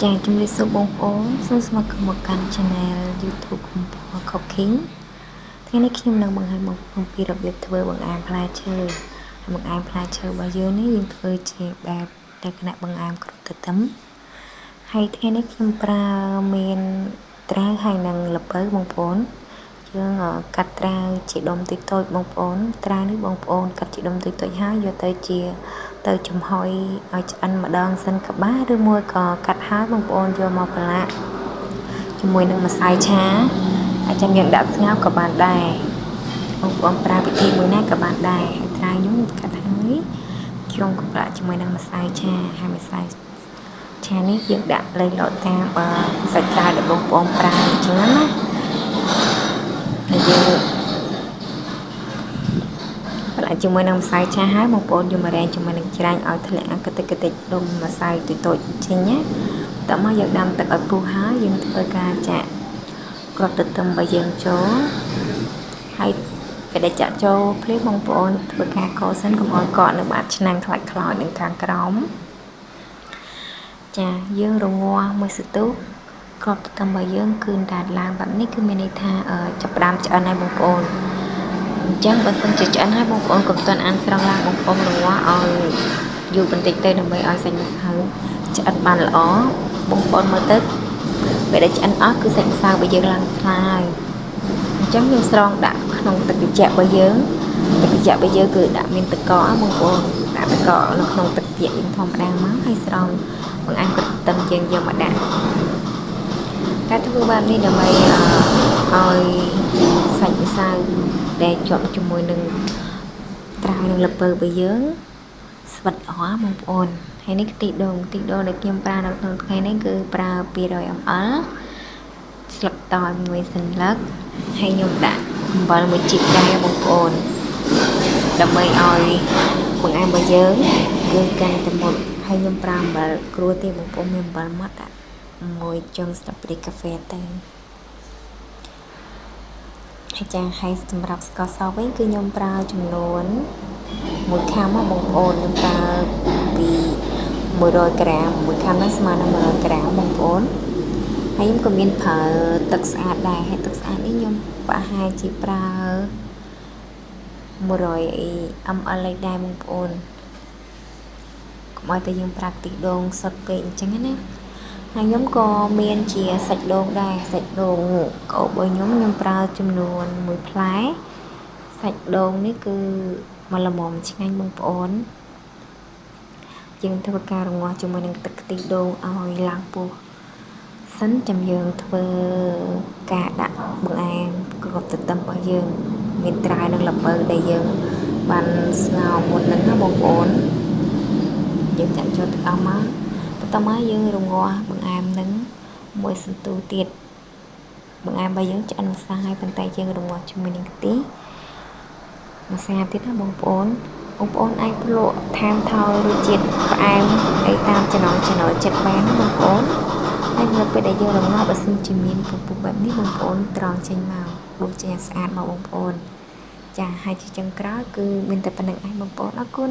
ចាជំរាបសួរបងប្អូនសូមស្វាគមន៍មកកាន់ Channel YouTube កំពូល Cooking ថ្ងៃនេះខ្ញុំនឹងបង្ហាញបងប្អូនពីរបៀបធ្វើបង្អែមផ្លែឈើបង្អែមផ្លែឈើរបស់យើងនេះយើងធ្វើជាបែបលក្ខណៈបង្អែមគ្រាប់ទទឹមហើយថ្ងៃនេះខ្ញុំប្រើមានត្រាវហើយនិងល្ពៅបងប្អូនយើងកាត់ត្រាវជាដុំតូចៗបងប្អូនត្រាវនេះបងប្អូនកាត់ជាដុំតូចៗហើយយកទៅចំហុយឲ្យឆ្អិនម្ដងសិនក៏បានឬមួយក៏កាត់ហើយបងប្អូនយកមកប្រឡាក់ជាមួយនឹងម្សៅឆាហើយចាំយើងដាក់ស្ងោរក៏បានដែរបងប្អូនប្រើវិធីមួយណាក៏បានដែរហើយត្រាវខ្ញុំកាត់ហើយខ្ញុំក៏ប្រឡាក់ជាមួយនឹងម្សៅឆាហើយម្សៅឆានេះយើងដាក់លៃលក់តាមសាច់ត្រាវដែលបងប្អូនប្រើអញ្ចឹងណាហើយយើងប្រឡាក់ជាមួយនឹងម្សៅឆាហើយបងប្អូនយកមករែងជាមួយនឹងច្រាញ់ឲ្យធ្លាក់កតិចដុំម្សៅតូចៗចេញណាតោះមកយើងដាំទឹកឲ្យពុះហើយយើងធ្វើការចាក់គ្រាប់ទទឹមរបស់យើងចូលហើយពេលដែលចាក់ចូលភ្លាមបងប្អូនធ្វើការកូរសិនកុំឲ្យកកនៅបាតឆ្នាំងខ្លាច់ខ្លោចនឹងខាងក្រោមចាយើងរងាស់មួយសន្ទុះគ្រាប់ទទឹមរបស់យើងគឺដាច់ឡើងបែបនេះគឺមានន័យថាចាប់ផ្ដើមឆ្អិនហើយបងប្អូនអញ្ចឹងបើសិនជាឆ្អិនហើយបងប្អូនកុំទាន់អានស្រង់ឡើងបងប្អូនរងាស់ឲ្យយូរបន្តិចទៅដើម្បីឲ្យសាច់ម្សៅឆ្អិនបានល្អបងប្អូនមើលទៅពេលដែលឆ្អិនអស់គឺសាច់ម្សៅរបស់យើងឡើងថ្លាហើយអញ្ចឹងយើងស្រង់ដាក់ក្នុងទឹកត្រជាក់របស់យើងទឹកត្រជាក់របស់យើងគឺដាក់មានទឹកកកបងប្អូនដាក់ទឹកកកនៅក្នុងទឹកត្រជាក់យើងធម្មតាមកហើយស្រង់បង្អែមគ្រាប់ទទឹមយើងយកមកដាក់ការធ្វើបែបនេះដើម្បីឲ្យសាច់ម្សៅដែលជាប់ជាមួយនឹងត្រាវនិងល្ពៅរបស់យើងស្វិតល្អបងប្អូនហើយនេះខ្ទិះដូងដែលខ្ញុំប្រើនៅក្នុងថ្ងៃនេះគឺប្រើ200 ml ស្លឹកតើយមួយសន្លឹកហើយខ្ញុំដាក់អំបិលមួយជីកដែរបងប្អូនដើម្បីឲ្យបង្អែមរបស់យើងគឺកាន់តែមុតហើយខ្ញុំប្រើអំបិលគ្រួទេបងប្អូនមានអំបិលម៉ត់មួយចុងស្លាបព្រាកាហ្វេទៅហើយចាហើយសម្រាប់ស្ករសវិញគឺខ្ញុំប្រើចំនួន1ខាំមកបងប្អូនខ្ញុំប្រើពី100 ក្រាម1ខាំហ្នឹងស្មើនឹង100 ក្រាមបងប្អូនហើយខ្ញុំក៏មានប្រើទឹកស្អាតដែរហើយទឹកស្អាតនេះខ្ញុំប្រហែលជាប្រើ100 ml ដែរបងប្អូនកុំឲ្យតែយើងប្រើខ្ទិះដូងសុទ្ធពេកអញ្ចឹងណាហើយខ្ញុំក៏មានជាសាច់ដូងដែរសាច់ដូងកោបរបស់ខ្ញុំប្រើចំនួន1ផ្លែសាច់ដូងនេះគឺមកល្មមឆ្ងាញ់បងប្អូនយើងធ្វើការរងាស់ជាមួយនឹងទឹកខ្ទិះដូងឲ្យឡើងពុះសិនចាំយើងធ្វើការដាក់បង្អែមគ្រាប់ទទឹមរបស់យើងមានត្រាវនិងល្ពៅដែលយើងបានស្ងោរមុនហ្នឹងណាបងប្អូនយើងចាក់ចូលទឹកអស់មកបន្តមកយើងរងាស់បង្អែមនឹងមួយសន្ទុះទៀតបង្អែមរបស់យើងឆ្អិនម្សៅហើយប៉ុន្តែយើងរងាស់ជាមួយនឹងខ្ទិះម្សៅទៀតណាបងប្អូនអាចភ្លក់ថែមថយរសជាតិផ្អែមអីតាមចំណង់ចំណូលចិត្តបានណាបងប្អូនហើយនៅពេលដែលយើងរងាស់បើសិនជាមានពពុះបែបនេះបងប្អូនត្រង់ចេញមកដួសចេញឲ្យស្អាតមកបងប្អូនចាហើយជាចុងក្រោយគឺមានតែប៉ុណ្្នឹងឯងបងប្អូនអរគុណ